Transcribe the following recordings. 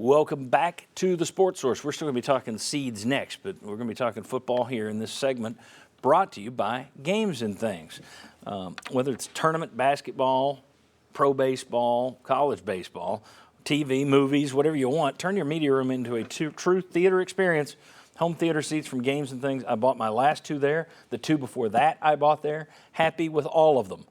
Welcome back to the Sports Source. We're still going to be talking seeds next, but we're going to be talking football here in this segment, brought to you by Games and Things. Whether it's tournament basketball, pro baseball, college baseball, TV, movies, whatever you want, turn your media room into a true theater experience. Home theater seats from Games and Things. I bought my last two there. The two before that I bought there. Happy with all of them.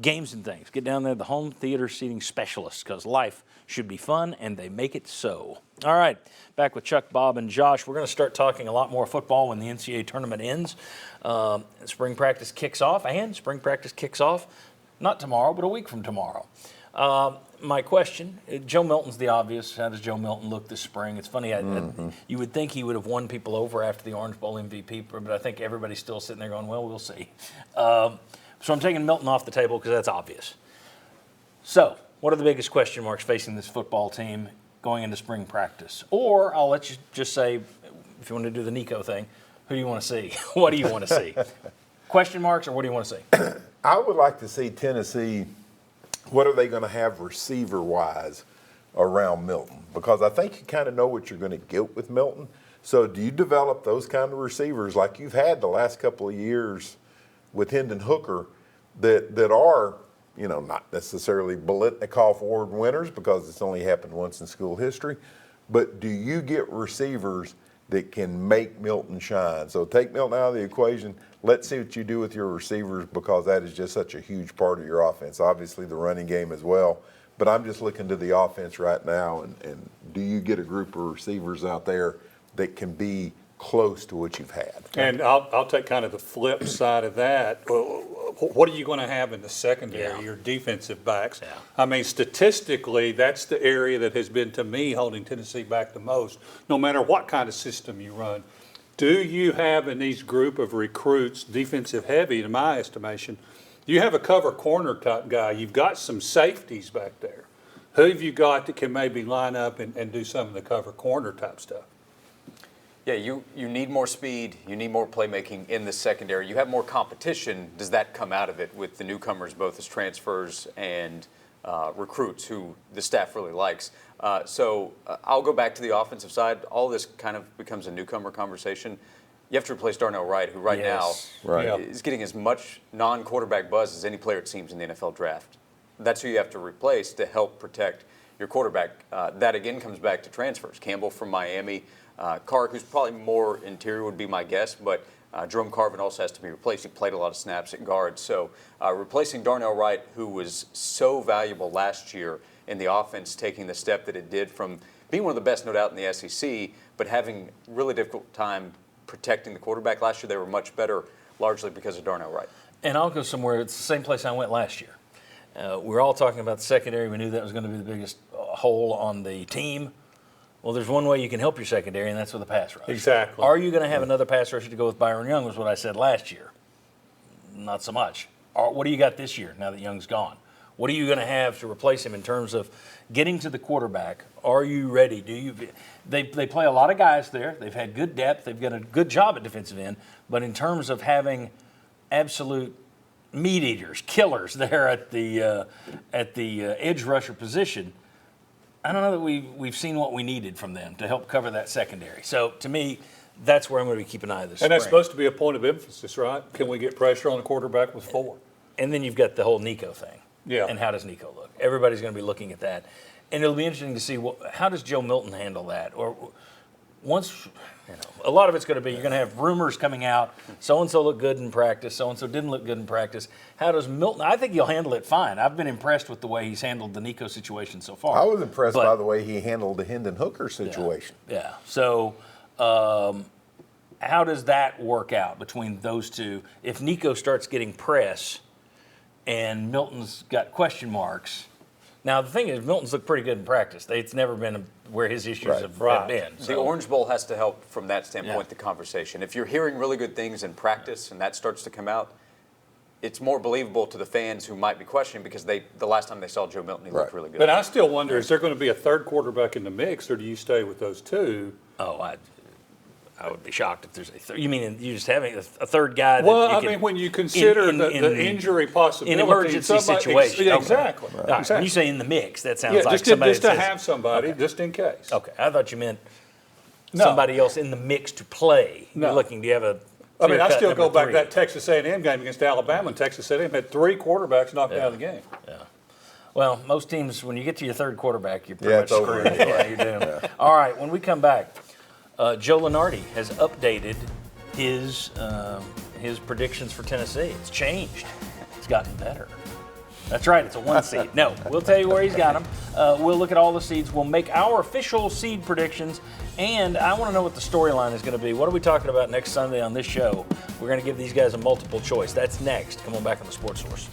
Games and Things. Get down there, the home theater seating specialists, because life should be fun, and they make it so. All right, back with Chuck, Bob, and Josh. We're going to start talking a lot more football when the NCAA tournament ends. Spring practice kicks off, not tomorrow, but a week from tomorrow. My question, Joe Milton's the obvious. How does Joe Milton look this spring? It's funny, you would think he would have won people over after the Orange Bowl MVP, but I think everybody's still sitting there going, well, we'll see. So I'm taking Milton off the table because that's obvious. So what are the biggest question marks facing this football team going into spring practice? Or I'll let you just say, if you want to do the Nico thing, who do you want to see? What do you want to see? Question marks, or what do you want to see? I would like to see Tennessee, what are they going to have receiver-wise around Milton? Because I think you kind of know what you're going to get with Milton. So do you develop those kind of receivers like you've had the last couple of years with Hendon Hooker that are, not necessarily Biletnikoff Award winners because it's only happened once in school history, but do you get receivers that can make Milton shine? So take Milton out of the equation. Let's see what you do with your receivers, because that is just such a huge part of your offense. Obviously the running game as well, but I'm just looking to the offense right now, and do you get a group of receivers out there that can be close to what you've had? And I'll take kind of the flip side of that. What are you going to have in the secondary, your defensive backs? Yeah. I mean, statistically, that's the area that has been, to me, holding Tennessee back the most, no matter what kind of system you run. Do you have in these group of recruits, defensive heavy, in my estimation, you have a cover corner type guy. You've got some safeties back there. Who have you got that can maybe line up and do some of the cover corner type stuff? Yeah, you need more speed, you need more playmaking in the secondary. You have more competition. Does that come out of it with the newcomers, both as transfers and recruits who the staff really likes? So I'll go back to the offensive side. All this kind of becomes a newcomer conversation. You have to replace Darnell Wright, who right now is getting as much non-quarterback buzz as any player, it seems, in the NFL draft. That's who you have to replace to help protect your quarterback. That, again, comes back to transfers. Campbell from Miami. Carr, who's probably more interior, would be my guess, but Jerome Carvin also has to be replaced. He played a lot of snaps at guard. So replacing Darnell Wright, who was so valuable last year in the offense, taking the step that it did from being one of the best, no doubt, in the SEC, but having really difficult time protecting the quarterback. Last year they were much better, largely because of Darnell Wright. And I'll go somewhere, it's the same place I went last year. We're all talking about the secondary. We knew that was going to be the biggest hole on the team. Well, there's one way you can help your secondary, and that's with a pass rush. Exactly. Are you going to have another pass rusher to go with Byron Young, was what I said last year? Not so much. What do you got this year now that Young's gone? What are you going to have to replace him in terms of getting to the quarterback? Are you ready? They play a lot of guys there. They've had good depth. They've got a good job at defensive end. But in terms of having absolute meat eaters, killers there at the edge rusher position, I don't know that we've seen what we needed from them to help cover that secondary. So, to me, that's where I'm going to be keeping an eye this spring. And that's supposed to be a point of emphasis, right? Can we get pressure on the quarterback with 4? And then you've got the whole Nico thing. Yeah. And how does Nico look? Everybody's going to be looking at that. And it'll be interesting to see how does Joe Milton handle that? Or once, a lot of it's going to be you're going to have rumors coming out. So-and-so looked good in practice. So-and-so didn't look good in practice. How does Milton? I think he'll handle it fine. I've been impressed with the way he's handled the Nico situation so far. I was impressed by the way he handled the Hendon Hooker situation. Yeah. So how does that work out between those two? If Nico starts getting press and Milton's got question marks. Now, the thing is, Milton's looked pretty good in practice. It's never been where his issues have been. So. The Orange Bowl has to help from that standpoint, the conversation. If you're hearing really good things in practice and that starts to come out, it's more believable to the fans who might be questioning because the last time they saw Joe Milton, he looked really good. But I still wonder, is there going to be a third quarterback in the mix, or do you stay with those two? I would be shocked if there's a third. You mean you just having a third guy? That Well, you I could, mean, when you consider the injury possibility. in emergency situations. Yeah, Okay. exactly. All right, when you say in the mix, that sounds Yeah, like just somebody to that says- have somebody, just in case. Okay, I thought you meant No. somebody else in the mix to play. No. You're looking, do you have a I mean, I clear-cut still go number back to three? that Texas A&M game against Alabama, and Texas A&M had 3 quarterbacks knocked out of the game. Yeah. Well, most teams, when you get to your third quarterback, you're pretty Yeah, much it's over. screwed. Yeah, you're doomed. All right, when we come back, Joe Lunardi has updated his predictions for Tennessee. It's changed. It's gotten better. That's right, it's a 1 seed. No, we'll tell you where he's got them. We'll look at all the seeds. We'll make our official seed predictions. And I want to know what the storyline is going to be. What are we talking about next Sunday on this show? We're going to give these guys a multiple choice. That's next. Come on back on the Sports Source.